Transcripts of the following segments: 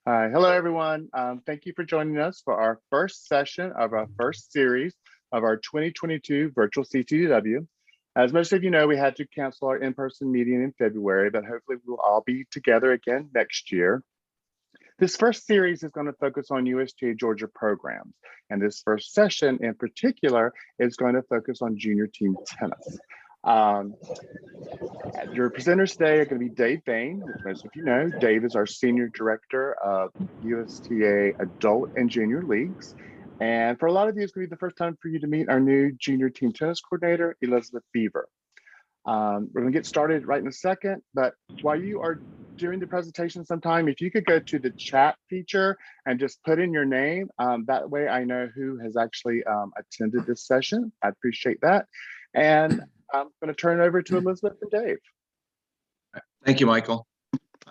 Hi, hello everyone. Thank you for joining us for our first session of our first series of our 2022 virtual CTDW. As most of you know, we had to cancel our in-person meeting in February, but hopefully we'll all be together again next year. This first series is going to focus on USTA Georgia programs, and this first session in particular is going to focus on junior team tennis. Your presenters today are going to be Dave Bain, which most of you know. Dave is our Senior Director of USTA Adult and Junior Leagues. And for a lot of you, it's going to be the first time for you to meet our new Junior Team Tennis Coordinator, Elizabeth Beaver. We're going to get started right in a second, but while you are doing the presentation sometime, if you could go to the chat feature and just put in your name, that way I know who has actually attended this session. I appreciate that. And I'm going to turn it over to Elizabeth and Dave. Thank you, Michael.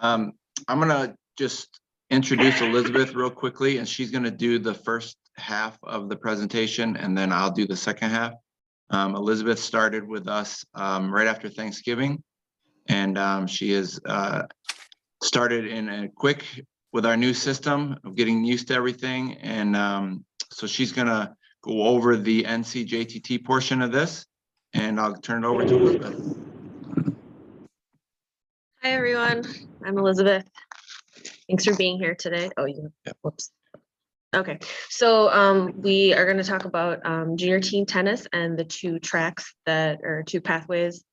I'm going to just introduce Elizabeth real quickly, and she's going to do the first half of the presentation, and then I'll do the second half. Elizabeth started with us right after Thanksgiving, and she has started in a quick with our new system of getting used to everything. And so she's going to go over the NCJT portion of this, and I'll turn it over to Elizabeth. Hi, everyone. I'm Elizabeth. Thanks for being here today. Oh, whoops. Okay, so we are going to talk about junior team tennis and the two tracks that are two pathways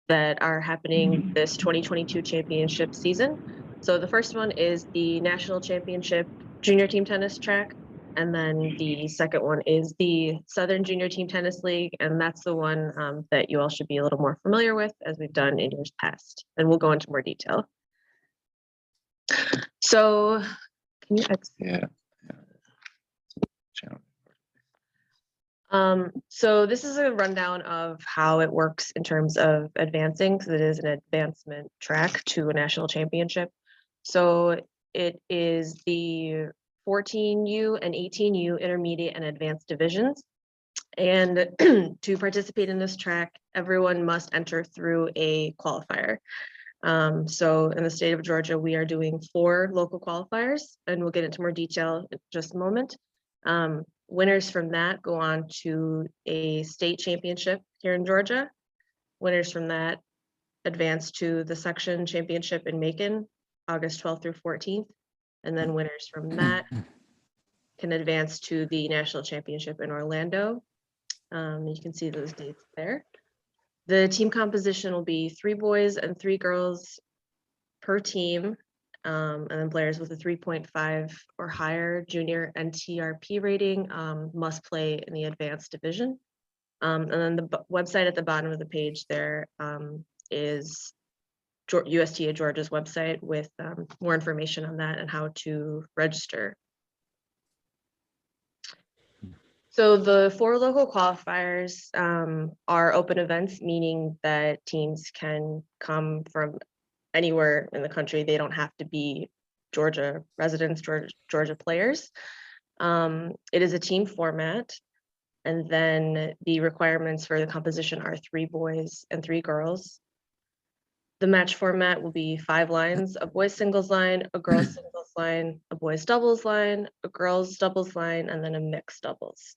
that are happening this 2022 championship season. So the first one is the national championship junior team tennis track. And then the second one is the Southern Junior Team Tennis League. And that's the one that you all should be a little more familiar with, as we've done in years past. And we'll go into more detail. So can you exit? So this is a rundown of how it works in terms of advancing, because it is an advancement track to a national championship. So it is the 14U and 18U intermediate and advanced divisions. And to participate in this track, everyone must enter through a qualifier. So in the state of Georgia, we are doing 4 local qualifiers, and we'll get into more detail in just a moment. Winners from that go on to a state championship here in Georgia. Winners from that advance to the section championship in Macon, August 12th through 14th. And then winners from that can advance to the national championship in Orlando. You can see those dates there. The team composition will be 3 boys and 3 girls per team. And then players with a 3.5 or higher junior NTRP rating must play in the advanced division. And then the website at the bottom of the page there is USTA Georgia's website with more information on that and how to register. So the 4 local qualifiers are open events, meaning that teams can come from anywhere in the country. They don't have to be Georgia residents, Georgia players. It is a team format. And then the requirements for the composition are 3 boys and 3 girls. The match format will be 5 lines: a boys singles line, a girls singles line, a boys doubles line, a girls doubles line, and then a mixed doubles.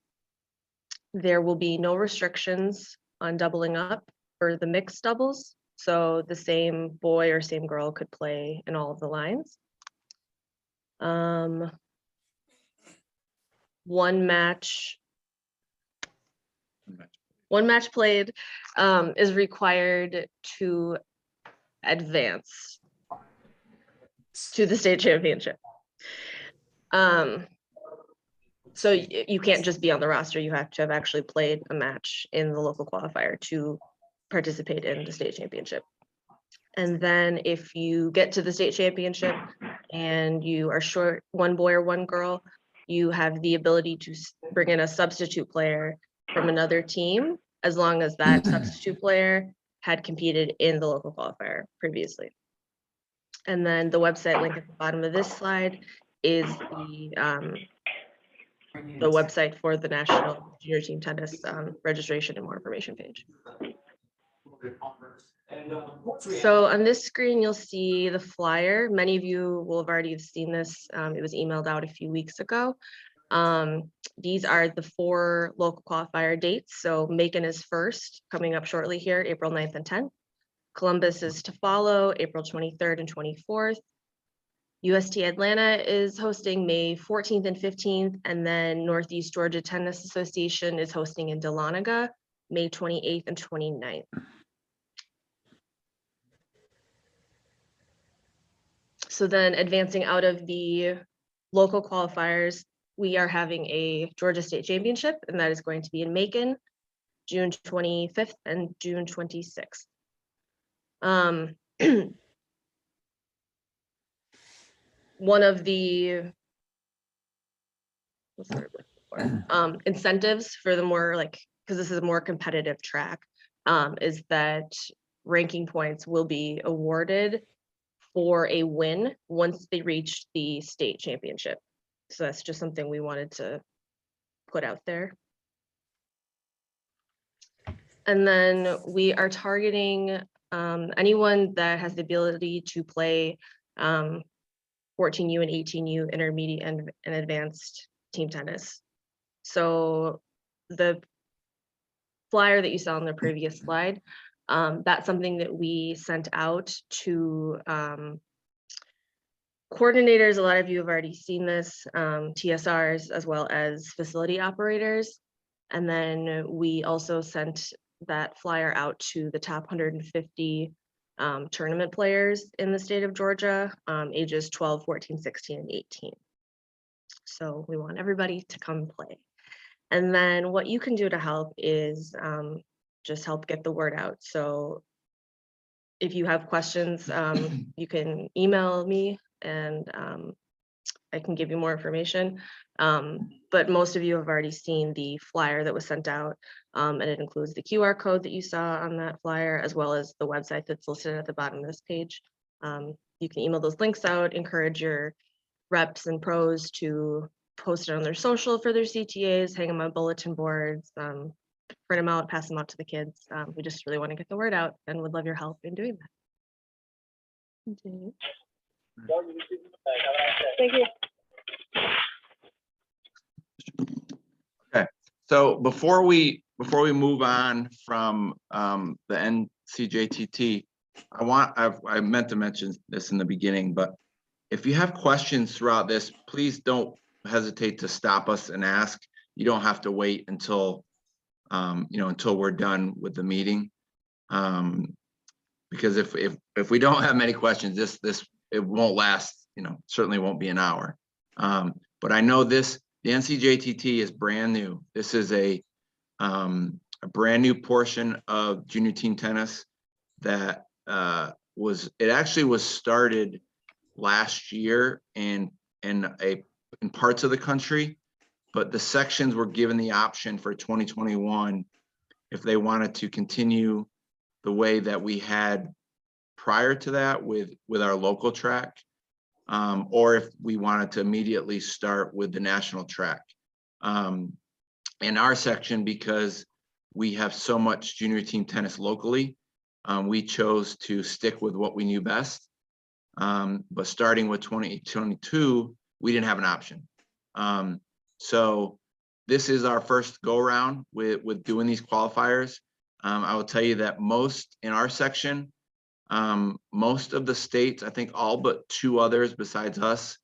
There will be no restrictions on doubling up for the mixed doubles. So the same boy or same girl could play in all of the lines. One match played is required to advance to the state championship. So you can't just be on the roster. You have to have actually played a match in the local qualifier to participate in the state championship. And then if you get to the state championship and you are short 1 boy or 1 girl, you have the ability to bring in a substitute player from another team, as long as that substitute player had competed in the local qualifier previously. And then the website link at the bottom of this slide is the website for the National Junior Team Tennis registration and more information page. So on this screen, you'll see the flyer. Many of you will have already seen this. It was emailed out a few weeks ago. These are the 4 local qualifier dates. So Macon is first, coming up shortly here, April 9th and 10th. Columbus is to follow, April 23rd and 24th. USTA Atlanta is hosting May 14th and 15th, and then Northeast Georgia Tennis Association is hosting in Dahlonega, May 28th and 29th. So then advancing out of the local qualifiers, we are having a Georgia State Championship, and that is going to be in Macon, June 25th and June 26th. One of the incentives for the more because this is a more competitive track, is that ranking points will be awarded for a win once they reach the state championship. So that's just something we wanted to put out there. And then we are targeting anyone that has the ability to play 14U and 18U intermediate and advanced team tennis. So the flyer that you saw on the previous slide, that's something that we sent out to coordinators. A lot of you have already seen this, TSRs, as well as facility operators. And then we also sent that flyer out to the top 150 tournament players in the state of Georgia, ages 12, 14, 16, and 18. So we want everybody to come play. And then what you can do to help is just help get the word out. So if you have questions, you can email me and I can give you more information. But most of you have already seen the flyer that was sent out, and it includes the QR code that you saw on that flyer, as well as the website that's listed at the bottom of this page. You can email those links out, encourage your reps and pros to post it on their social for their CTAs, hang them on bulletin boards, print them out, pass them out to the kids. We just really want to get the word out and would love your help in doing that. Okay. Thank you. Okay, so before we move on from the NCJT, I meant to mention this in the beginning, but if you have questions throughout this, please don't hesitate to stop us and ask. You don't have to wait until until we're done with the meeting, because if we don't have many questions, it won't last. Certainly won't be an hour. But I know the NCJT is brand new. This is a brand new portion of junior team tennis that it actually was started last year in parts of the country, but the sections were given the option for 2021 if they wanted to continue the way that we had prior to that with our local track, or if we wanted to immediately start with the national track. In our section, because we have so much junior team tennis locally, we chose to stick with what we knew best. But starting with 2022, we didn't have an option. So this is our first go around with doing these qualifiers. I will tell you that in our section, most of the states, I think all but 2 others besides us,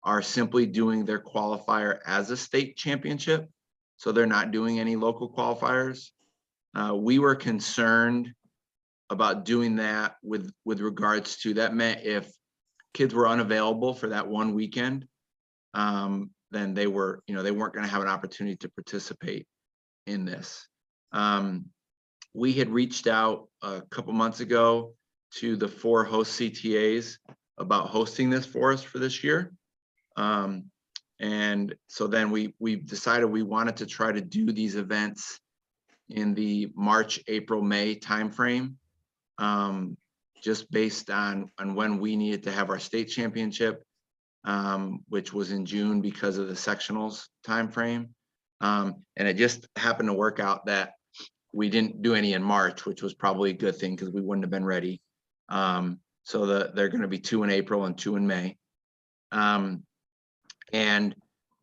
are simply doing their qualifier as a state championship. So they're not doing any local qualifiers. We were concerned about doing that with regards to that meant if kids were unavailable for that one weekend, then they weren't going to have an opportunity to participate in this. We had reached out a couple months ago to the 4 host CTAs about hosting this for us for this year. And so then we decided we wanted to try to do these events in the March, April, May timeframe, just based on when we needed to have our state championship, which was in June because of the sectionals timeframe. And it just happened to work out that we didn't do any in March, which was probably a good thing because we wouldn't have been ready. So they're going to be 2 in April and 2 in May. And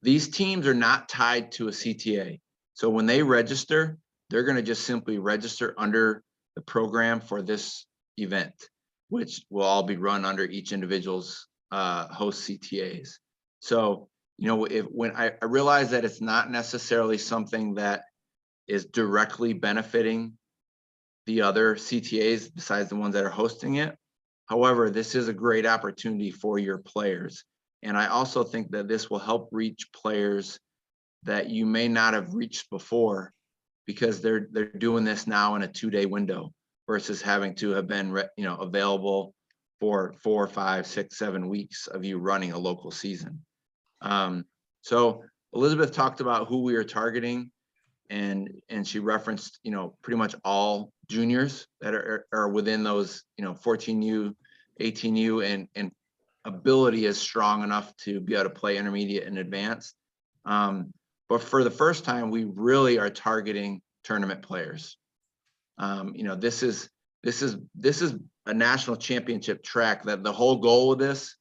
these teams are not tied to a CTA. So when they register, they're going to just simply register under the program for this event, which will all be run under each individual's host CTAs. So, you know, when I realize that it's not necessarily something that is directly benefiting the other CTAs besides the ones that are hosting it. However, this is a great opportunity for your players. And I also think that this will help reach players that you may not have reached before, because they're doing this now in a 2-day window versus having to have been available for 4, 5, 6, 7 weeks of you running a local season. So Elizabeth talked about who we are targeting, and she referenced pretty much all juniors that are within those 14U, 18U, and ability is strong enough to be able to play intermediate and advanced. But for the first time, we really are targeting tournament players. This is a national championship track that the whole goal of this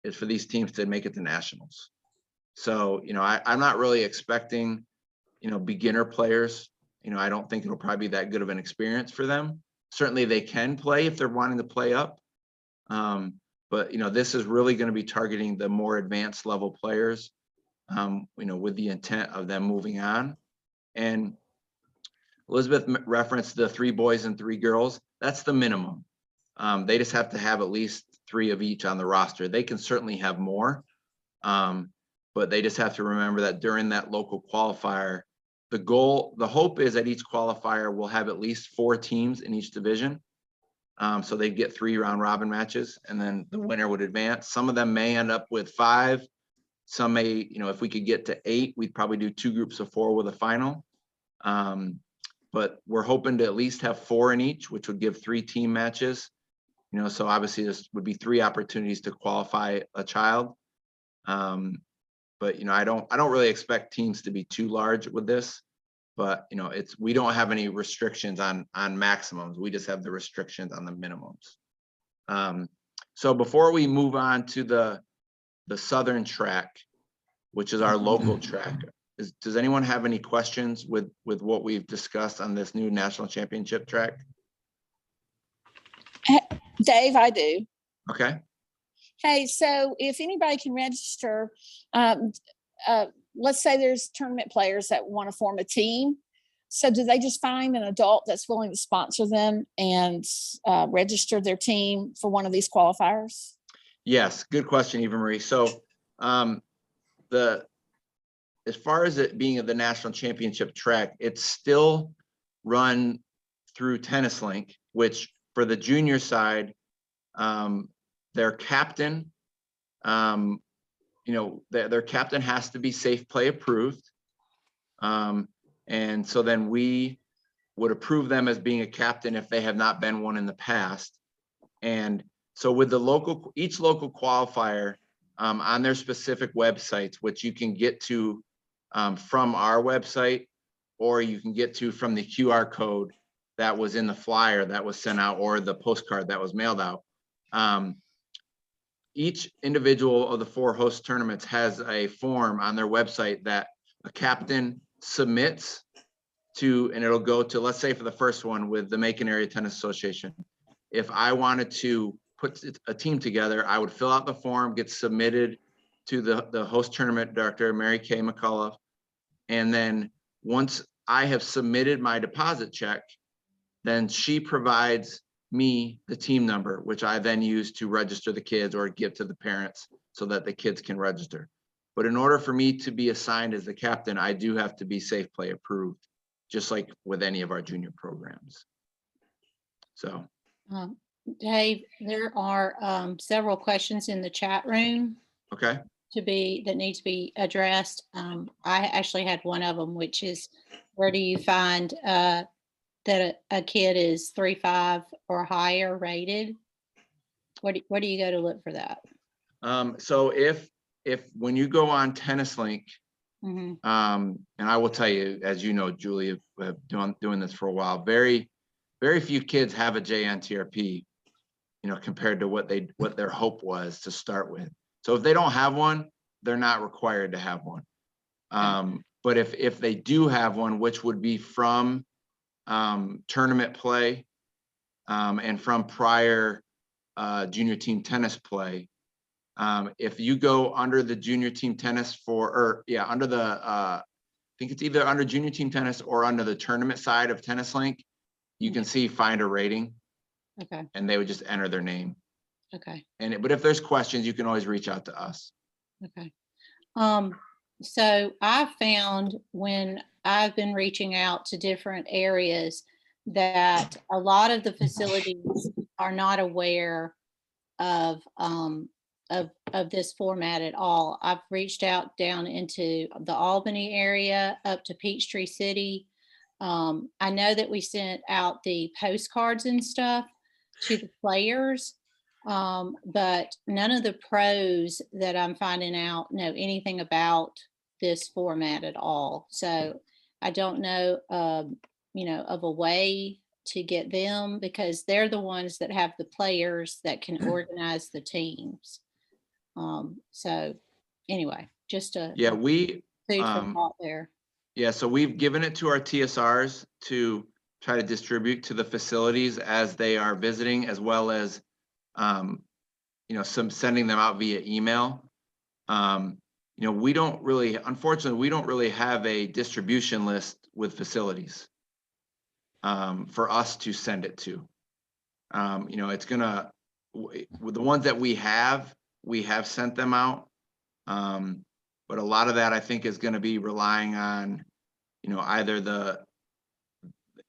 is for these teams to make it to nationals. So, I'm not really expecting, beginner players. I don't think it'll probably be that good of an experience for them. Certainly they can play if they're wanting to play up. But, this is really going to be targeting the more advanced level players, with the intent of them moving on. And Elizabeth referenced the 3 boys and 3 girls. That's the minimum. They just have to have at least 3 of each on the roster. They can certainly have more, but they just have to remember that during that local qualifier, the hope is that each qualifier will have at least 4 teams in each division. So they'd get 3 round robin matches, and then the winner would advance. Some of them may end up with 5. Some may, if we could get to 8, we'd probably do 2 groups of 4 with a final. But we're hoping to at least have 4 in each, which would give 3 team matches. So obviously this would be 3 opportunities to qualify a child. But I don't really expect teams to be too large with this. But we don't have any restrictions on maximums. We just have the restrictions on the minimums. So before we move on to the southern track, which is our local track, does anyone have any questions with what we've discussed on this new national championship track? Dave, I do. Okay. Hey, so if anybody can register, let's say there's tournament players that want to form a team. So do they just find an adult that's willing to sponsor them and register their team for one of these qualifiers? Yes, good question, Eva Marie. So as far as it being the national championship track, it's still run through Tennis Link, which for the junior side, their captain, their captain has to be Safe Play approved. And so then we would approve them as being a captain if they have not been one in the past. And so with each local qualifier on their specific websites, which you can get to from our website, or you can get to from the QR code that was in the flyer that was sent out, or the postcard that was mailed out. Each individual of the 4 host tournaments has a form on their website that a captain submits to, and it'll go to, let's say for the first one with the Macon Area Tennis Association. If I wanted to put a team together, I would fill out the form, get submitted to the host tournament director, Mary Kay McCullough. And then once I have submitted my deposit check, then she provides me the team number, which I then use to register the kids or give to the parents so that the kids can register. But in order for me to be assigned as the captain, I do have to be Safe Play approved, just like with any of our junior programs. So. Dave, there are several questions in the chat room. Okay. That need to be addressed. I actually had one of them, which is, where do you find that a kid is 3.5 or higher rated? Where do you go to look for that? So if when you go on Tennis Link, Mhm. And I will tell you, as you know, Julie, doing this for a while, very few kids have a JNTRP, you know, compared to what their hope was to start with. So if they don't have one, they're not required to have one. But if they do have one, which would be from tournament play and from prior junior team tennis play, if you go under the junior team tennis under the, I think it's either under junior team tennis or under the tournament side of Tennis Link, you can see find a rating. Okay. And they would just enter their name. Okay. But if there's questions, you can always reach out to us. Okay. So I found when I've been reaching out to different areas that a lot of the facilities are not aware of this format at all. I've reached out down into the Albany area up to Peachtree City. I know that we sent out the postcards and stuff to the players, but none of the pros that I'm finding out know anything about this format at all. So I don't know, you know, of a way to get them, because they're the ones that have the players that can organize the teams. So anyway, just a Yeah, food for thought there. Yeah, so we've given it to our TSRs to try to distribute to the facilities as they are visiting, as well as, you know, sending them out via email. You know, unfortunately, we don't really have a distribution list with facilities for us to send it to. You know, it's gonna, with the ones that we have sent them out. But a lot of that, I think, is gonna be relying on, you know, either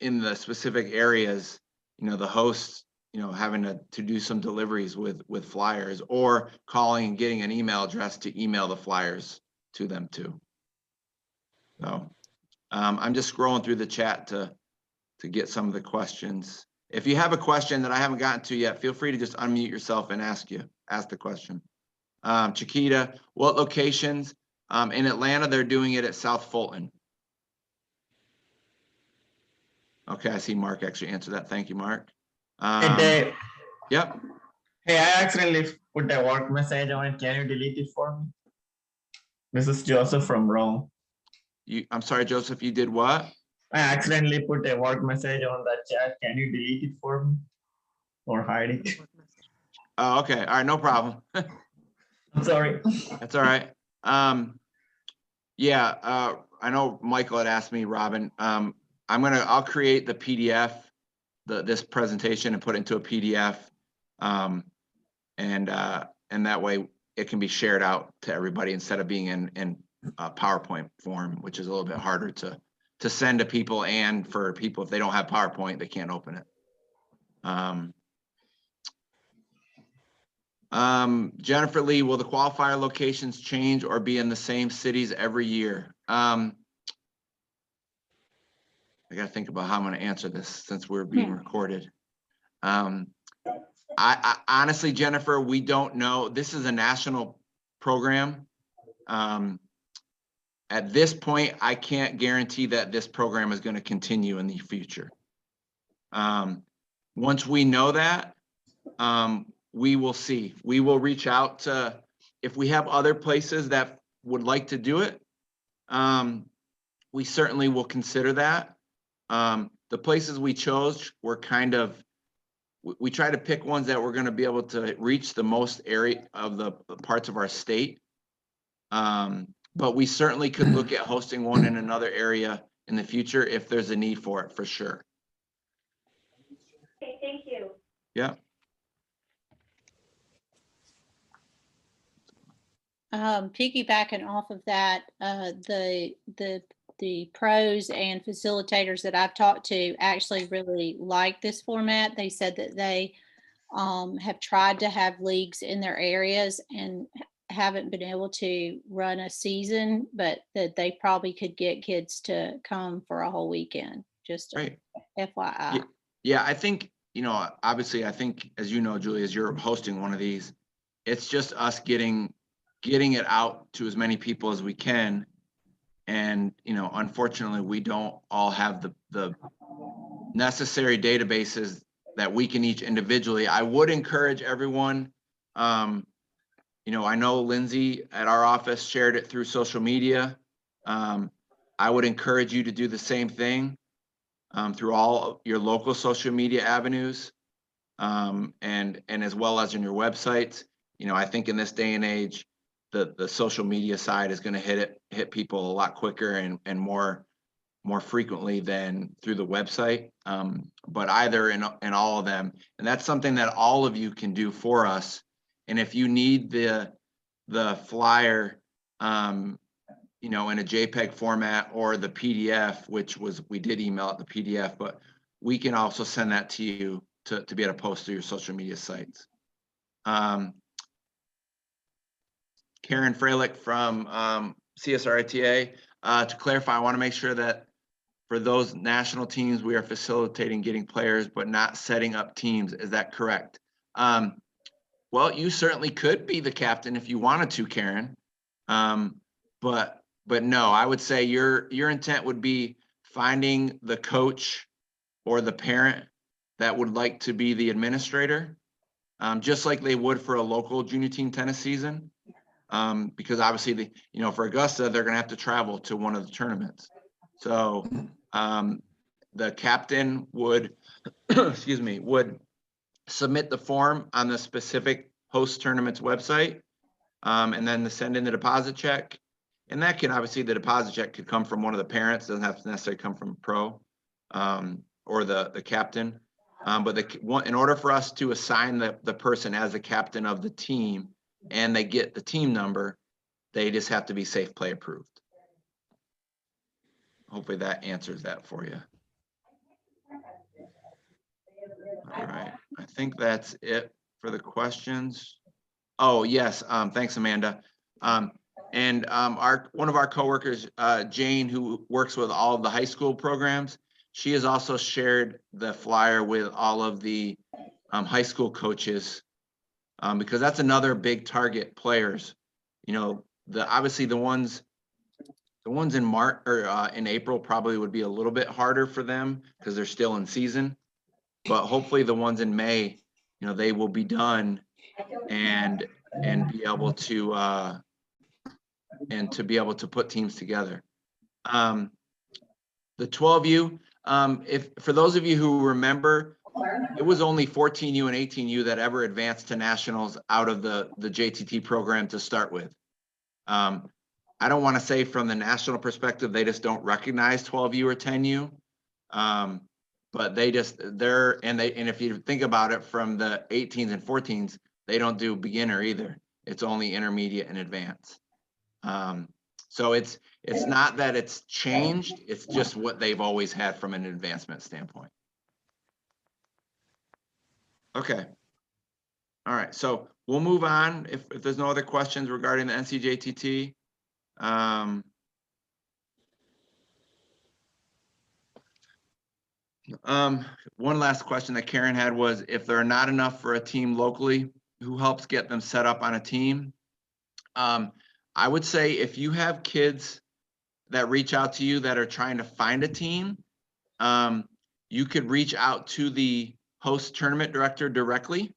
in the specific areas, you know, the hosts, you know, having to do some deliveries with flyers, or calling and getting an email address to email the flyers to them too. So I'm just scrolling through the chat to get some of the questions. If you have a question that I haven't gotten to yet, feel free to just unmute yourself and ask the question. Chiquita, what locations? In Atlanta, they're doing it at South Fulton. Okay, I see Mark actually answered that. Thank you, Mark. Yep. Hey, I accidentally put a work message on it. Can you delete it for me? This is Joseph from Rome. I'm sorry, Joseph, you did what? I accidentally put a work message on that chat. Can you delete it for me? Or hide it? Oh, okay. All right, no problem. I'm sorry. That's all right. Yeah, I know Michael had asked me, Robin. I'll create the PDF, this presentation, and put it into a PDF. And that way it can be shared out to everybody instead of being in PowerPoint form, which is a little bit harder to send to people, and for people, if they don't have PowerPoint, they can't open it. Jennifer Lee, will the qualifier locations change or be in the same cities every year? I gotta think about how I'm gonna answer this since we're being recorded. I honestly, Jennifer, we don't know. This is a national program. At this point, I can't guarantee that this program is going to continue in the future. Once we know that, we will see. We will reach out to, if we have other places that would like to do it, we certainly will consider that. The places we chose were kind of, we try to pick ones that we're going to be able to reach the most area of the parts of our state. But we certainly could look at hosting one in another area in the future if there's a need for it, for sure. Okay, thank you. Yeah. Piggybacking off of that, the pros and facilitators that I've talked to actually really like this format. They said that they have tried to have leagues in their areas and haven't been able to run a season, but that they probably could get kids to come for a whole weekend. Just Right. FYI. Yeah, I think, you know, obviously, I think, as you know, Julie, as you're hosting one of these, it's just us getting it out to as many people as we can. And, you know, unfortunately, we don't all have the necessary databases that we can each individually. I would encourage everyone, you know, I know Lindsay at our office shared it through social media. I would encourage you to do the same thing through all of your local social media avenues, and as well as in your websites. You know, I think in this day and age, the social media side is going to hit people a lot quicker and more frequently than through the website. But either in all of them, and that's something that all of you can do for us. And if you need the flyer, you know, in a JPEG format or the PDF, we did email it the PDF, but we can also send that to you to be able to post to your social media sites. Karen Freilich from CSRITA, to clarify, I want to make sure that for those national teams, we are facilitating getting players, but not setting up teams. Is that correct? Well, you certainly could be the captain if you wanted to, Karen. But no, I would say your intent would be finding the coach or the parent that would like to be the administrator, just like they would for a local junior team tennis season. Because obviously, you know, for Augusta, they're going to have to travel to one of the tournaments. So the captain would, excuse me, would submit the form on the specific host tournament's website, and then to send in the deposit check. And that can obviously, the deposit check could come from one of the parents, doesn't have to necessarily come from pro or the captain. But in order for us to assign the person as the captain of the team and they get the team number, they just have to be safe play approved. Hopefully that answers that for you. All right, I think that's it for the questions. Oh, yes, thanks, Amanda. And one of our coworkers, Jane, who works with all of the high school programs, she has also shared the flyer with all of the high school coaches, because that's another big target players. You know, obviously the ones in March or in April probably would be a little bit harder for them because they're still in season. But hopefully the ones in May, you know, they will be done and be able to be able to put teams together. The 12U, if for those of you who remember, it was only 14U and 18U that ever advanced to nationals out of the JTT program to start with. I don't want to say from the national perspective, they just don't recognize 12U or 10U. But and if you think about it from the 18s and 14s, they don't do beginner either. It's only intermediate and advanced. So it's not that it's changed, it's just what they've always had from an advancement standpoint. Okay. All right, so we'll move on if there's no other questions regarding the NCJTT. One last question that Karen had was, if there are not enough for a team locally, who helps get them set up on a team? I would say if you have kids that reach out to you that are trying to find a team, you could reach out to the host tournament director directly,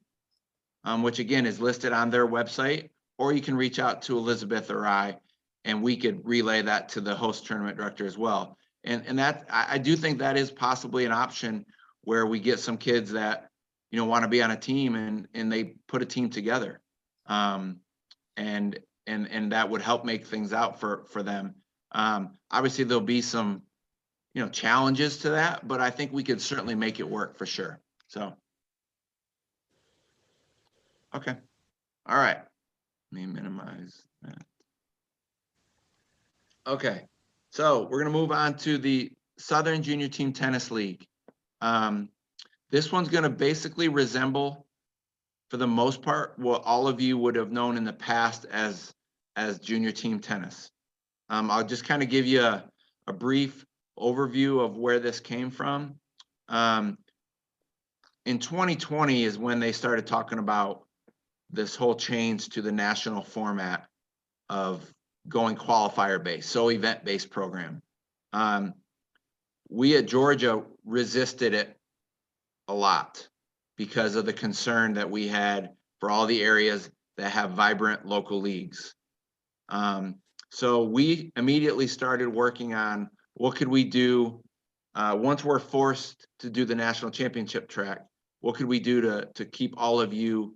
which again is listed on their website, or you can reach out to Elizabeth or I, and we could relay that to the host tournament director as well. And that, I do think that is possibly an option where we get some kids that, you know, want to be on a team and they put a team together. And that would help make things out for them. Obviously there'll be some, you know, challenges to that, but I think we could certainly make it work for sure. So, okay. All right. Let me minimize that. Okay. So we're going to move on to the Southern Junior Team Tennis League. This one's going to basically resemble, for the most part, what all of you would have known in the past as junior team tennis. I'll just kind of give you a brief overview of where this came from. In 2020 is when they started talking about this whole change to the national format of going qualifier based, so event based program. We at Georgia resisted it a lot because of the concern that we had for all the areas that have vibrant local leagues. So we immediately started working on what could we do once we're forced to do the national championship track. What could we do to keep all of you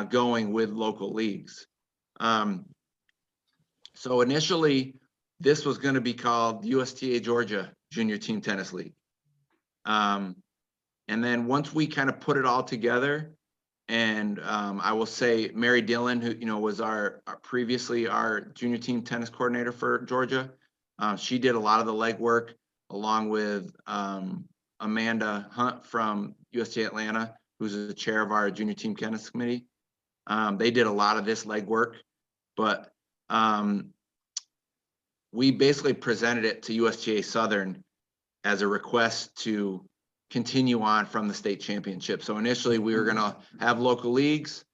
going with local leagues? So initially, this was going to be called USTA Georgia Junior Team Tennis League. And then once we kind of put it all together, and I will say Mary Dillon, who was previously our junior team tennis coordinator for Georgia, she did a lot of the legwork along with Amanda Hunt from USTA Atlanta, who's the chair of our junior team tennis committee. They did a lot of this legwork, but we basically presented it to USTA Southern as a request to continue on from the state championship. So initially we were going to have local leagues,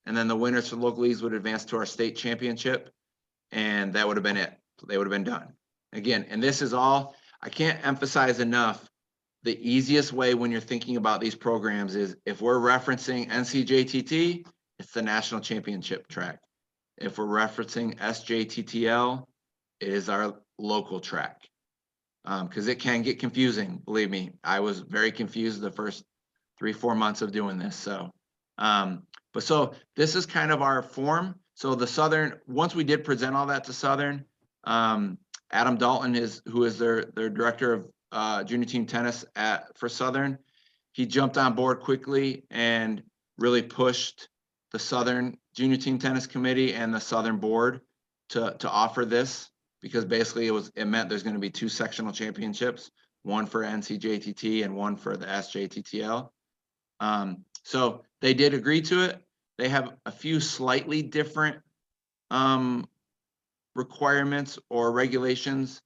and then the winners from local leagues would advance to our state championship, and that would have been it. They would have been done. Again, and this is all, I can't emphasize enough, the easiest way when you're thinking about these programs is if we're referencing NCJTT, it's the national championship track. If we're referencing SJTTL, it is our local track. Because it can get confusing, believe me. I was very confused the first 3-4 months of doing this. So, so this is kind of our form. So the Southern, once we did present all that to Southern, Adam Dalton who is their director of junior team tennis for Southern. He jumped on board quickly and really pushed the Southern junior team tennis committee and the Southern board to offer this, because basically it meant there's going to be 2 sectional championships, one for NCJTT and one for the SJTTL. So they did agree to it. They have a few slightly different requirements or regulations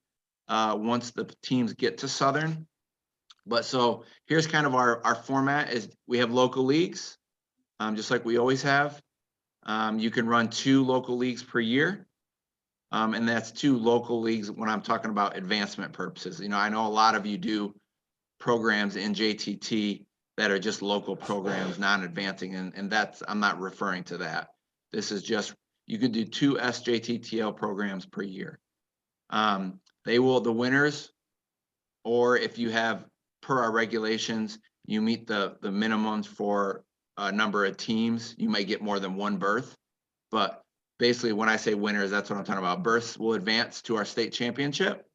once the teams get to Southern. But so here's kind of our format is we have local leagues, just like we always have. You can run 2 local leagues per year. And that's 2 local leagues when I'm talking about advancement purposes. I know a lot of you do programs in JTT that are just local programs, non-advancing, and that's, I'm not referring to that. This is just, you can do 2 SJTTL programs per year. The winners, or if you have, per our regulations, you meet the minimums for a number of teams, you may get more than 1 berth, but basically, when I say winners, that's what I'm talking about. Berths will advance to our state championship.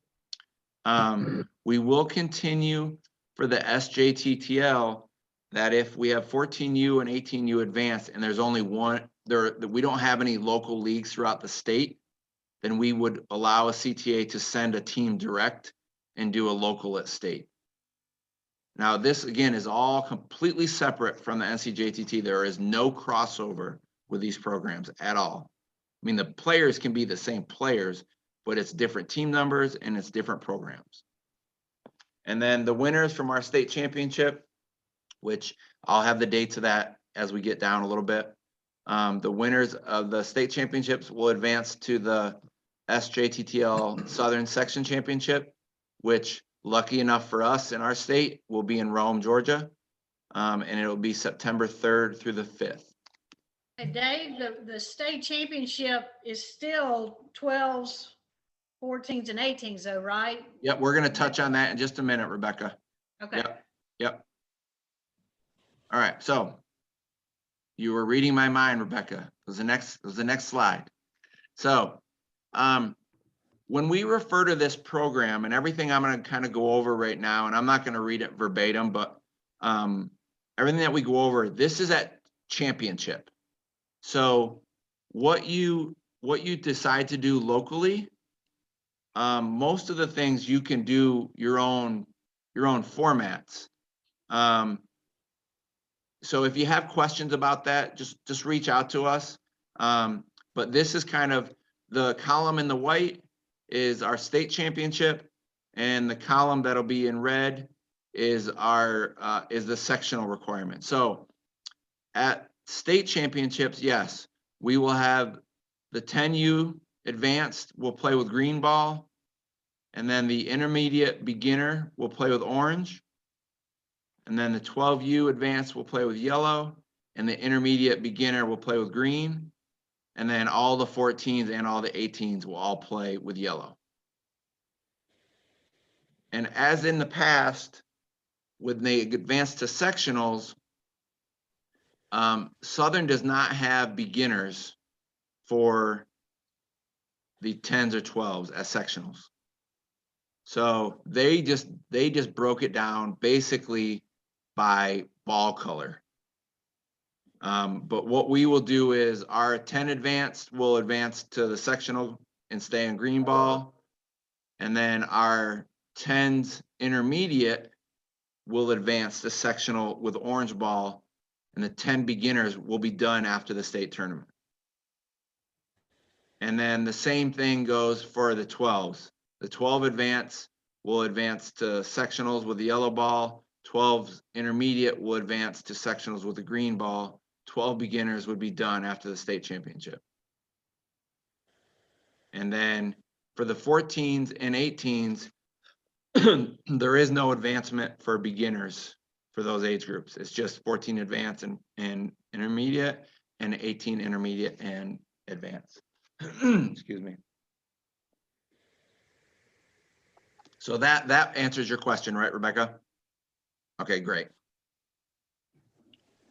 We will continue for the SJTTL that if we have 14U and 18U advanced and there's only one, we don't have any local leagues throughout the state, then we would allow a CTA to send a team direct and do a local at state. Now, this again is all completely separate from the NCJTT. There is no crossover with these programs at all. I mean, the players can be the same players, but it's different team numbers and it's different programs. And then the winners from our state championship, which I'll have the dates of that as we get down a little bit. The winners of the state championships will advance to the SJTTL Southern Section Championship, which lucky enough for us in our state will be in Rome, Georgia. And it'll be September 3rd through the 5th. Hey, Dave, the state championship is still 12s, 14s, and 18s though, right? Yep, we're gonna touch on that in just a minute, Rebecca. Okay. Yep. All right, so you were reading my mind, Rebecca. It was the next slide. So when we refer to this program and everything I'm gonna kind of go over right now, and I'm not gonna read it verbatim, but everything that we go over, this is at championship. So what you decide to do locally, most of the things you can do your own formats. So if you have questions about that, just reach out to us. But this is kind of the column in the white is our state championship, and the column that'll be in red is is the sectional requirement. So at state championships, yes, we will have the 10U advanced will play with green ball. And then the intermediate beginner will play with orange. And then the 12U advanced will play with yellow. And the intermediate beginner will play with green. And then all the 14s and all the 18s will all play with yellow. And as in the past, when they advance to sectionals, Southern does not have beginners for the 10s or 12s as sectionals. So they just broke it down basically by ball color. But what we will do is our 10 advanced will advance to the sectional and stay in green ball. And then our 10s intermediate will advance to sectional with orange ball. And the 10 beginners will be done after the state tournament. And then the same thing goes for the 12s. The 12 advance will advance to sectionals with the yellow ball. 12 intermediate will advance to sectionals with the green ball. 12 beginners would be done after the state championship. And then for the 14s and 18s, there is no advancement for beginners for those age groups. It's just 14 advanced and intermediate, and 18 intermediate and advanced. Excuse me. So that answers your question, right, Rebecca? Okay, great.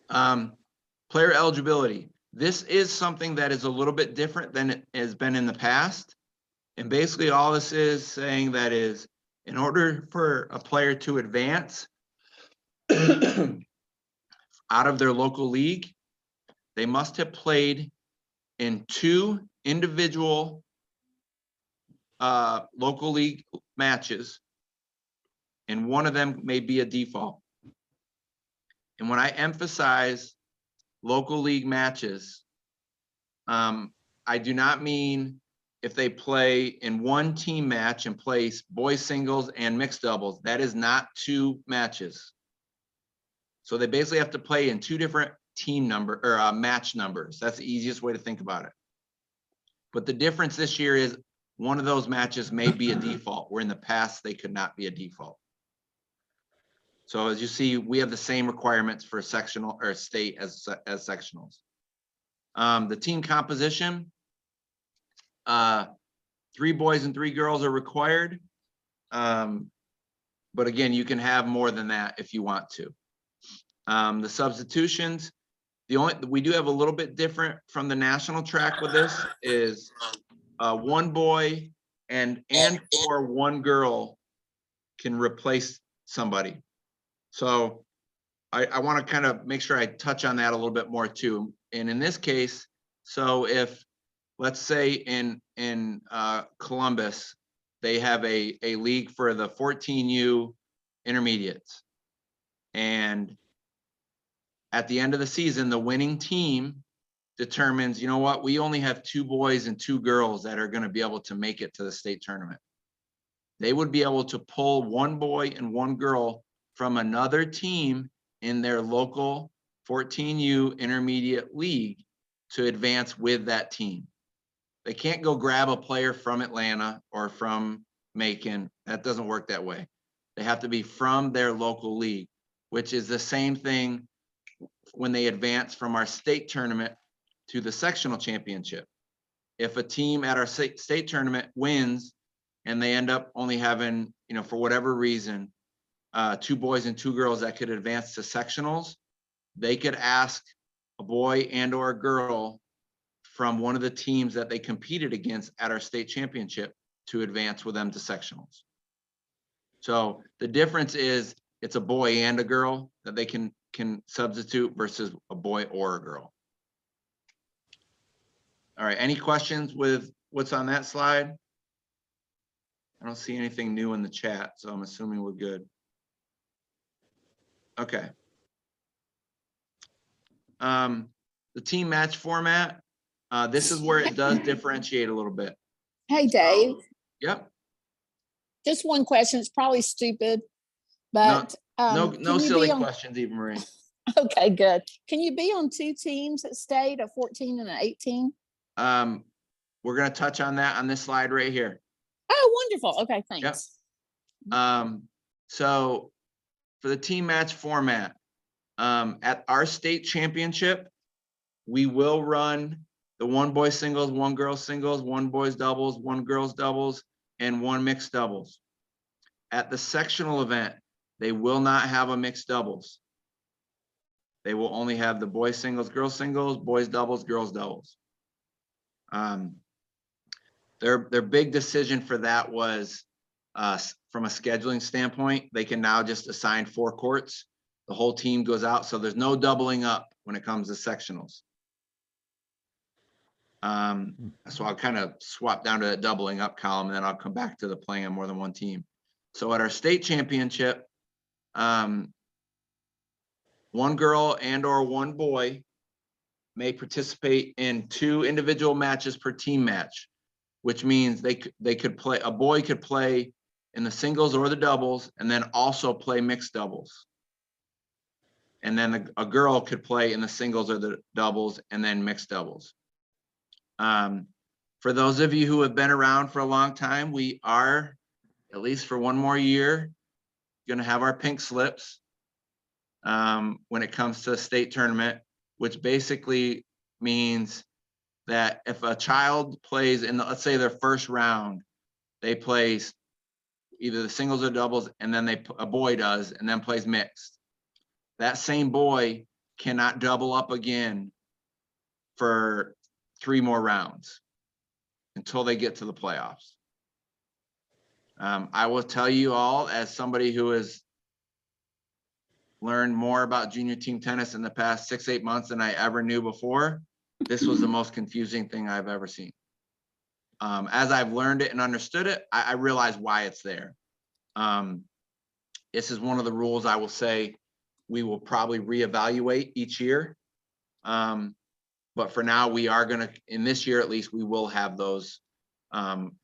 Player eligibility. This is something that is a little bit different than it has been in the past. And basically all this is saying that is, in order for a player to advance out of their local league, they must have played in 2 individual local league matches, and one of them may be a default. And when I emphasize local league matches, I do not mean if they play in one team match and play boys singles and mixed doubles. That is not 2 matches. So they basically have to play in 2 different team number or match numbers. That's the easiest way to think about it. But the difference this year is one of those matches may be a default, where in the past they could not be a default. So as you see, we have the same requirements for sectional or state as sectionals. The team composition, 3 boys and 3 girls are required. But again, you can have more than that if you want to. The substitutions, we do have a little bit different from the national track with this is 1 boy and or 1 girl can replace somebody. So I want to kind of make sure I touch on that a little bit more too. And in this case, so if let's say in Columbus, they have a league for the 14U intermediates, and at the end of the season, the winning team determines, you know what, we only have 2 boys and 2 girls that are going to be able to make it to the state tournament. They would be able to pull 1 boy and 1 girl from another team in their local 14U intermediate league to advance with that team. They can't go grab a player from Atlanta or from Macon. That doesn't work that way. They have to be from their local league, which is the same thing when they advance from our state tournament to the sectional championship. If a team at our state tournament wins and they end up only having, you know, for whatever reason, 2 boys and 2 girls that could advance to sectionals, they could ask a boy and or a girl from one of the teams that they competed against at our state championship to advance with them to sectionals. So the difference is it's a boy and a girl that they can substitute versus a boy or a girl. All right, any questions with what's on that slide? I don't see anything new in the chat, so I'm assuming we're good. Okay. The team match format, this is where it does differentiate a little bit. Hey, Dave, Yep. just one question. It's probably stupid, but No can you silly be on- questions, Eva Marie. Okay, good. Can you be on 2 teams at state, a 14 and an 18? we're gonna touch on that on this slide right here. Oh, wonderful. Okay, thanks. So for the team match format, at our state championship, we will run the 1 boys singles, 1 girls singles, 1 boys doubles, 1 girls doubles, and 1 mixed doubles. At the sectional event, they will not have a mixed doubles. They will only have the boys singles, boys doubles, girls doubles. Their big decision for that was from a scheduling standpoint, they can now just assign 4 courts. The whole team goes out, so there's no doubling up when it comes to sectionals. So I'll kind of swap down to that doubling up column, and then I'll come back to the playing on more than one team. So at our state championship, 1 girl and or 1 boy may participate in 2 individual matches per team match, which means they could play, a boy could play in the singles or the doubles, and then also play mixed doubles. And then a girl could play in the singles or the doubles and then mixed doubles. For those of you who have been around for a long time, we are, at least for 1 more year, going to have our pink slips when it comes to a state tournament, which basically means that if a child plays in, let's say their first round, they play either the singles or doubles, and then a boy does, and then plays mixed. That same boy cannot double up again for 3 more rounds until they get to the playoffs. I will tell you all, as somebody who has learned more about junior team tennis in the past 6-8 months than I ever knew before, this was the most confusing thing I've ever seen. As I've learned it and understood it, I realize why it's there. This is one of the rules I will say we will probably reevaluate each year. But for now, we are gonna, in this year at least, we will have those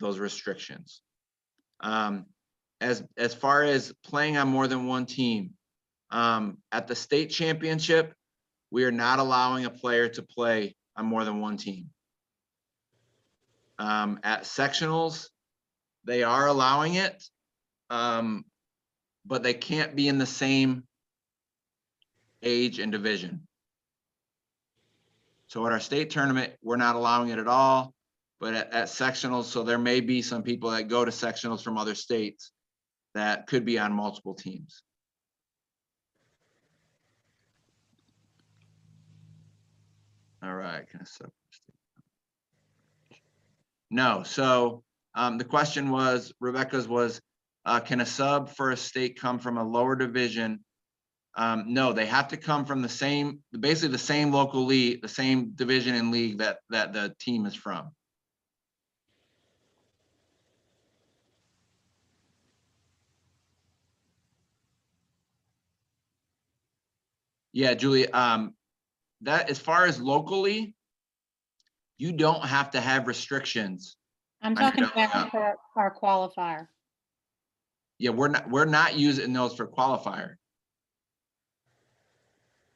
restrictions. As far as playing on more than 1 team, at the state championship, we are not allowing a player to play on more than 1 team. At sectionals, they are allowing it, but they can't be in the same age and division. So at our state tournament, we're not allowing it at all, but at sectionals, so there may be some people that go to sectionals from other states that could be on multiple teams. All right, no, so the question was, Rebecca's was, can a sub for a state come from a lower division? No, they have to come from the same, basically the same local league, the same division and league that the team is from. Yeah, Julie, that as far as locally, you don't have to have restrictions. I'm talking about our qualifier. Yeah, we're not using those for qualifier.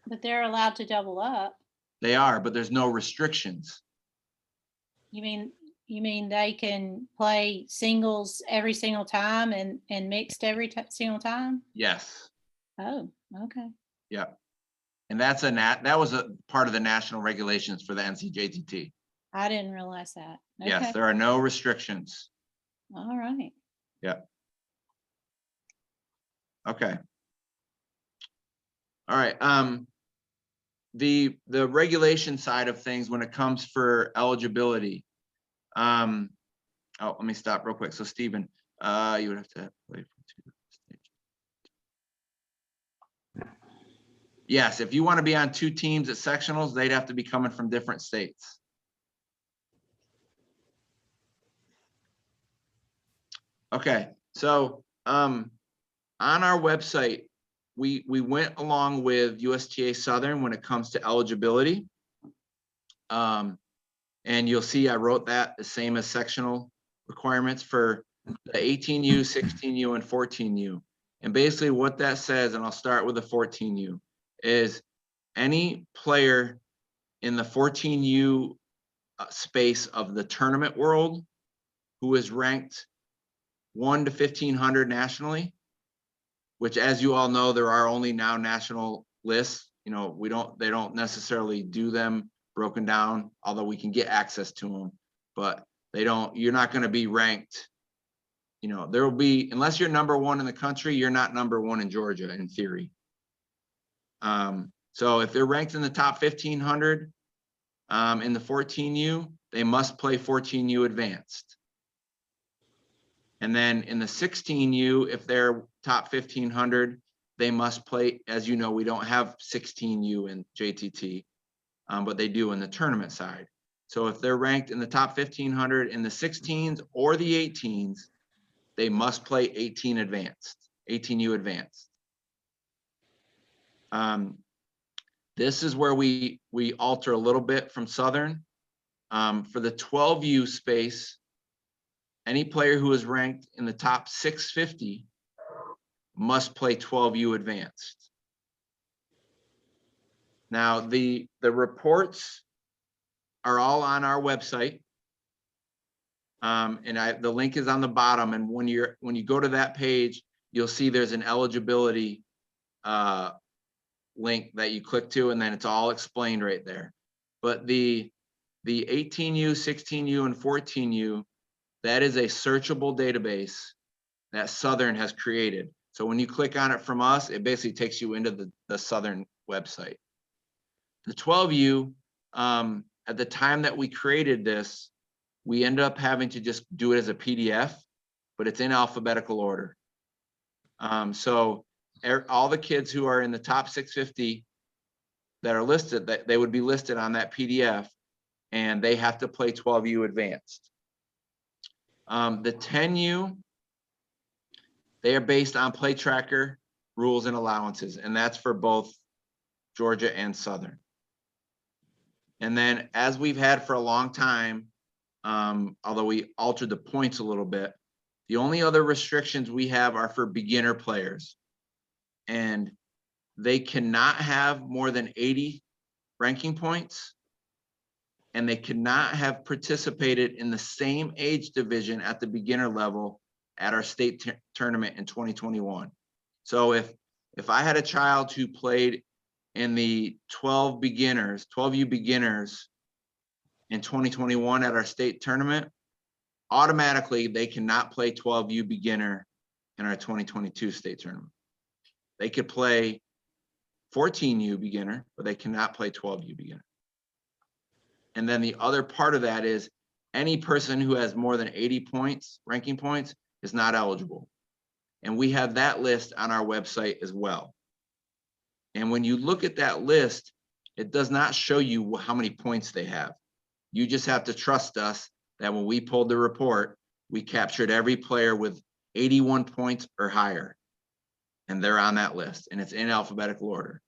But they're allowed to double up. They are, but there's no restrictions. You mean they can play singles every single time and mixed every single time? Yes. Oh, okay. Yeah. And that's that was a part of the national regulations for the NCJT. I didn't realize that. Okay. Yes, there are no restrictions. All right. Yeah. Okay. All right. The regulation side of things when it comes for eligibility. Oh, let me stop real quick. So Stephen, you would have to play for 2 stages. Yes, if you want to be on 2 teams at sectionals, they'd have to be coming from different states. Okay, so on our website, we went along with USTA Southern when it comes to eligibility. And you'll see I wrote that the same as sectional requirements for the 18U, 16U, and 14U. And basically what that says, and I'll start with the 14U, is any player in the 14U space of the tournament world, who is ranked 1 to 1,500 nationally, which, as you all know, there are only now national lists. You know, they don't necessarily do them broken down, although we can get access to them, but you're not going to be ranked. You know, there will be, unless you're number 1 in the country, you're not number 1 in Georgia in theory. So if they're ranked in the top 1,500 in the 14U, they must play 14U advanced. And then in the 16U, if they're top 1,500, they must play, as you know, we don't have 16U in JTT, but they do in the tournament side. So if they're ranked in the top 1,500 in the 16s or the 18s, they must play 18U advanced. This is where we alter a little bit from Southern. For the 12U space, any player who is ranked in the top 650 must play 12U advanced. Now, the reports are all on our website. And the link is on the bottom. And when you go to that page, you'll see there's an eligibility link that you click to, and then it's all explained right there. But the 18U, 16U, and 14U, that is a searchable database that Southern has created. So when you click on it from us, it basically takes you into the Southern website. The 12U, at the time that we created this, we ended up having to just do it as a PDF, but it's in alphabetical order. So all the kids who are in the top 650 that are listed, that they would be listed on that PDF, and they have to play 12U advanced. The 10U, they are based on play tracker rules and allowances, and that's for both Georgia and Southern. And then, as we've had for a long time, although we altered the points a little bit, the only other restrictions we have are for beginner players, and they cannot have more than 80 ranking points, and they cannot have participated in the same age division at the beginner level at our state tournament in 2021. So if I had a child who played in the 12U beginners in 2021 at our state tournament, automatically they cannot play 12U beginner in our 2022 state tournament. They could play 14U beginner, but they cannot play 12U beginner. And then the other part of that is any person who has more than 80 points, ranking points, is not eligible. And we have that list on our website as well. And when you look at that list, it does not show you how many points they have. You just have to trust us that when we pulled the report, we captured every player with 81 points or higher. And they're on that list, and it's in alphabetical order.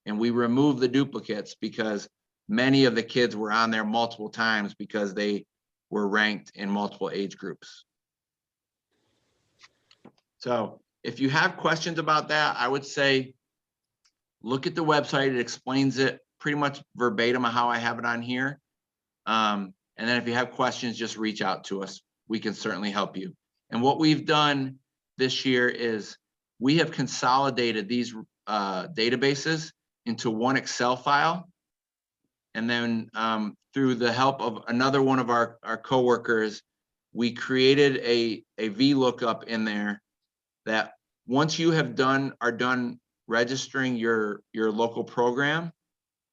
And we remove the duplicates because many of the kids were on there multiple times because they were ranked in multiple age groups. So if you have questions about that, I would say, look at the website. It explains it pretty much verbatim of how I have it on here. And then if you have questions, just reach out to us. We can certainly help you. And what we've done this year is we have consolidated these databases into one Excel file. And then through the help of another one of our coworkers, we created a VLOOKUP in there that once you are done registering your local program,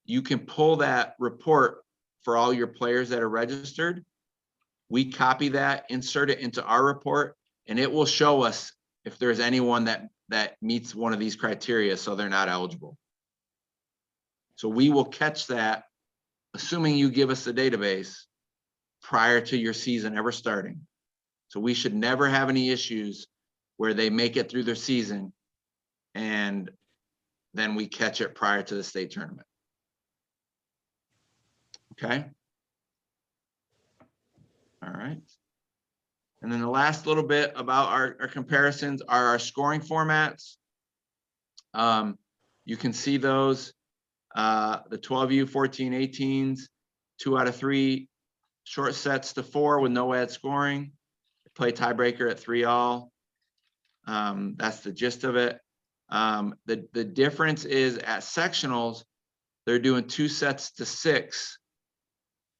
you can pull that report for all your players that are registered. We copy that, insert it into our report, and it will show us if there's anyone that meets one of these criteria, so they're not eligible. So we will catch that, assuming you give us the database prior to your season ever starting. So we should never have any issues where they make it through their season and then we catch it prior to the state tournament. Okay. All right. And then the last little bit about our comparisons are our scoring formats. You can see those, the 12U, 14, 18s, 2 out of 3 short sets to 4 with no ad scoring. Play tiebreaker at 3-all. That's the gist of it. The difference is at sectionals, they're doing 2 sets to 6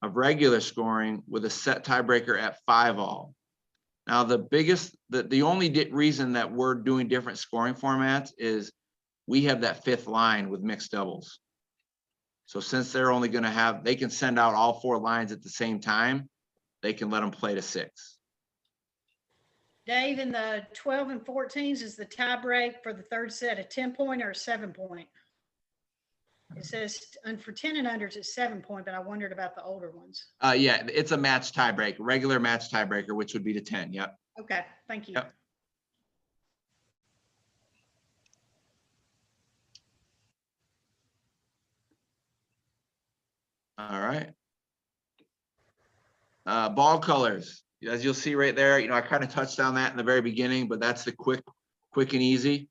of regular scoring with a set tiebreaker at 5-all. Now, the only reason that we're doing different scoring formats is we have that 5th line with mixed doubles. So since they're only going to have, they can send out all 4 lines at the same time, they can let them play to 6. Dave, in the 12 and 14s, is the tie break for the third set a 10-point or a 7-point? It says, and for 10 and unders, it's 7-point, but I wondered about the older ones. Yeah, it's a match tiebreak, regular match tiebreaker, which would be to 10. Yep. Okay, thank you. Yep. All right. Ball colors, as you'll see right there, I kind of touched on that in the very beginning, but that's the quick and easy.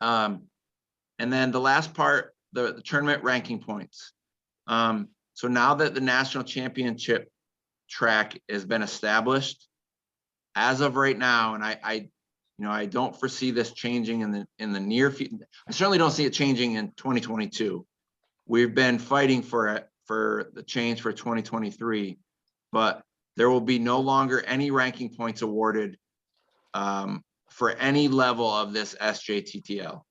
And then the last part, the tournament ranking points. So now that the national championship track has been established, as of right now, and I don't foresee this changing in the near future. I certainly don't see it changing in 2022. We've been fighting for the change for 2023, but there will be no longer any ranking points awarded for any level of this SJTTL.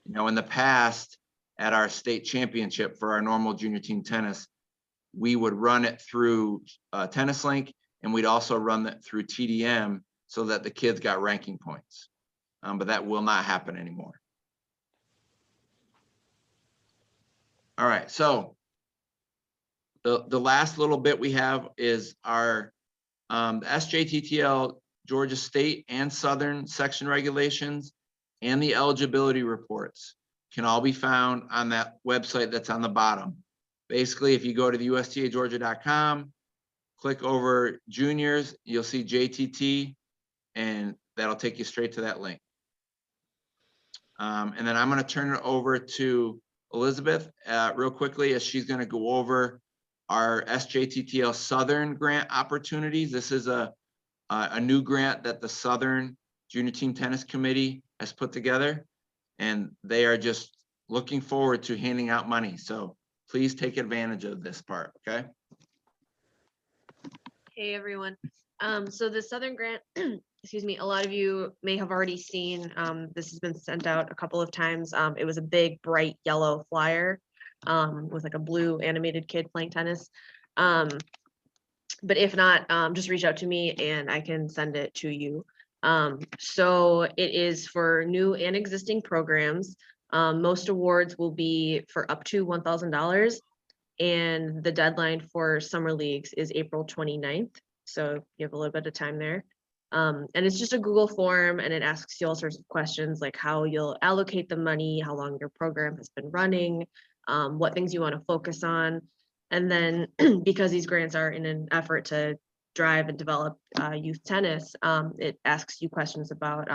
In the past, at our state championship for our normal junior team tennis, we would run it through Tennis Link, and we'd also run that through TDM so that the kids got ranking points. But that will not happen anymore. All right, so the last little bit we have is our SJTTL Georgia State and Southern section regulations and the eligibility reports can all be found on that website that's on the bottom. Basically, if you go to the USTAGeorgia.com, click over juniors, you'll see JTT, and that'll take you straight to that link. And then I'm going to turn it over to Elizabeth real quickly, as she's going to go over our SJTTL Southern grant opportunities. This is a new grant that the Southern Junior Team Tennis Committee has put together, and they are just looking forward to handing out money. So please take advantage of this part, okay? Hey, everyone. So the Southern grant, excuse me, a lot of you may have already seen, this has been sent out a couple of times. It was a big, bright yellow flyer with like a blue animated kid playing tennis. But if not, just reach out to me and I can send it to you. So it is for new and existing programs. Most awards will be for up to $1,000. And the deadline for summer leagues is April 29th. So you have a little bit of time there. And it's just a Google form, and it asks you all sorts of questions like how you'll allocate the money, how long your program has been running, what things you want to focus on. And then because these grants are in an effort to drive and develop youth tennis, it asks you questions about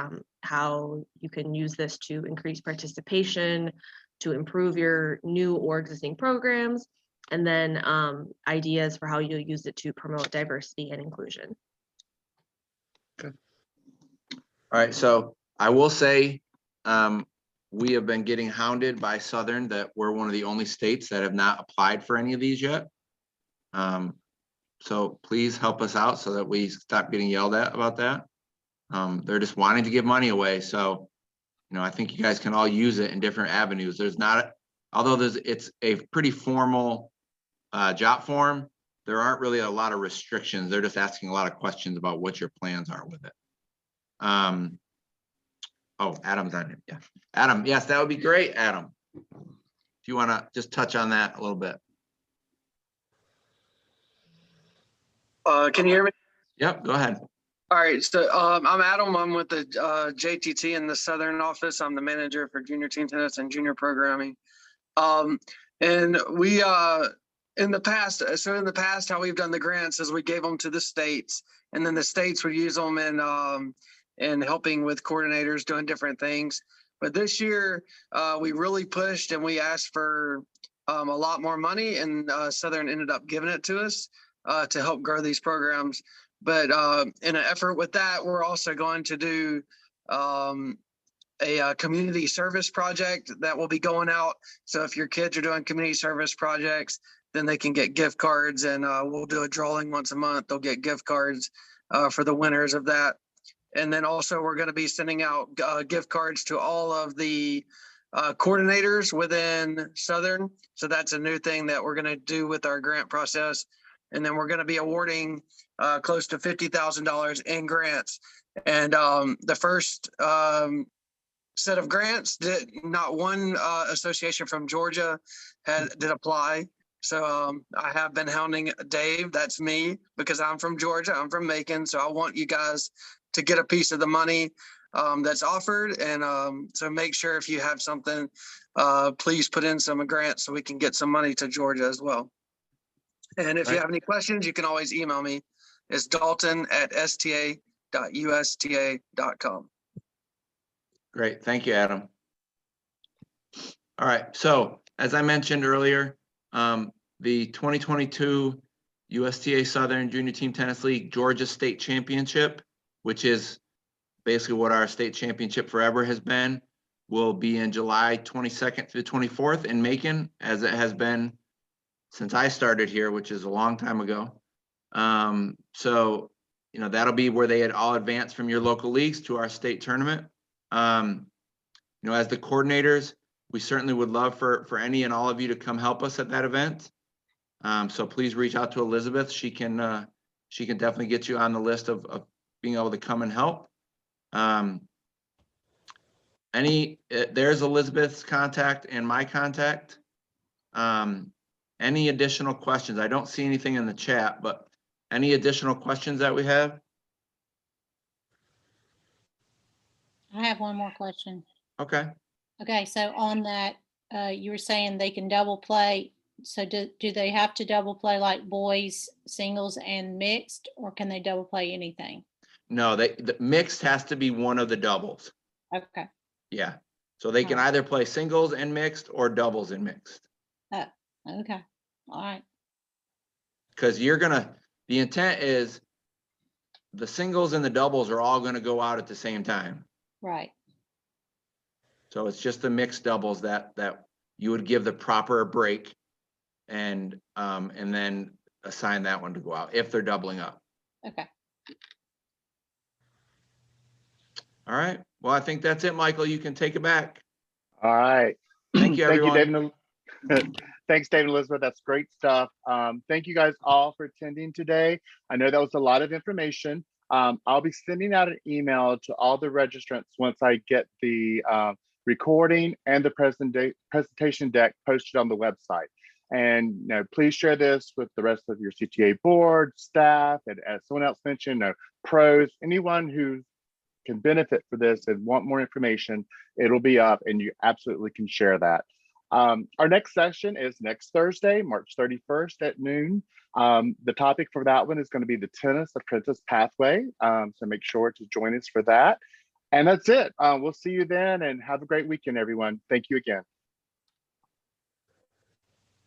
how you can use this to increase participation, to improve your new or existing programs, and then ideas for how you'll use it to promote diversity and inclusion. Okay. All right, so I will say we have been getting hounded by Southern that we're one of the only states that have not applied for any of these yet. So please help us out so that we stop getting yelled at about that. They're just wanting to give money away. So, I think you guys can all use it in different avenues. There's not, although it's a pretty formal job form, there aren't really a lot of restrictions. They're just asking a lot of questions about what your plans are with it. Oh, Adam's on it. Yeah. Adam, yes, that would be great, Adam. If you want to just touch on that a little bit. Can you hear me? Yep, go ahead. All right, so I'm Adam. I'm with the JTT in the Southern office. I'm the manager for junior team tennis and junior programming. And we, in the past, how we've done the grants is we gave them to the states, and then the states would use them in helping with coordinators doing different things. But this year, we really pushed and we asked for a lot more money, and Southern ended up giving it to us to help grow these programs. But in an effort with that, we're also going to do a community service project that will be going out. So if your kids are doing community service projects, then they can get gift cards, and we'll do a drawing once a month. They'll get gift cards for the winners of that. And then also we're going to be sending out gift cards to all of the coordinators within Southern. So that's a new thing that we're going to do with our grant process. And then we're going to be awarding close to $50,000 in grants. And the first set of grants, not one association from Georgia did apply. So I have been hounding Dave, that's me, because I'm from Georgia, I'm from Macon. So I want you guys to get a piece of the money that's offered. And so make sure if you have something, please put in some grants so we can get some money to Georgia as well. And if you have any questions, you can always email me. It's dalton@sta.usta.com. Great, thank you, Adam. All right, so as I mentioned earlier, the 2022 USTA Southern Junior Team Tennis League Georgia State Championship, which is basically what our state championship forever has been, will be in July 22nd through 24th in Macon, as it has been since I started here, which is a long time ago. So, you know, that'll be where they had all advanced from your local leagues to our state tournament. You know, as the coordinators, we certainly would love for any and all of you to come help us at that event. So please reach out to Elizabeth. She can definitely get you on the list of being able to come and help. There's Elizabeth's contact and my contact. Any additional questions? I don't see anything in the chat, but any additional questions that we have? I have one more question. Okay. Okay, so on that, you were saying they can double play. So do they have to double play like boys, singles and mixed, or can they double play anything? No, the mixed has to be one of the doubles. Okay. Yeah. So they can either play singles and mixed or doubles and mixed. Okay. All right. Because the intent is the singles and the doubles are all going to go out at the same time. Right. So it's just the mixed doubles that you would give the proper break and then assign that one to go out if they're doubling up. Okay. All right. Well, I think that's it, Michael. You can take it back. All right. Thank you, everyone. Thank you, David. Thanks, David and Elizabeth. That's great stuff. Thank you guys all for attending today. I know that was a lot of information. I'll be sending out an email to all the registrants once I get the recording and the presentation deck posted on the website. And you know, please share this with the rest of your CTA board, staff, and as someone else mentioned, pros, anyone who can benefit for this and want more information, it'll be up and you absolutely can share that. Our next session is next Thursday, March 31st at noon. The topic for that one is going to be the Tennis Apprentice Pathway. So make sure to join us for that. And that's it. We'll see you then and have a great weekend, everyone. Thank you again.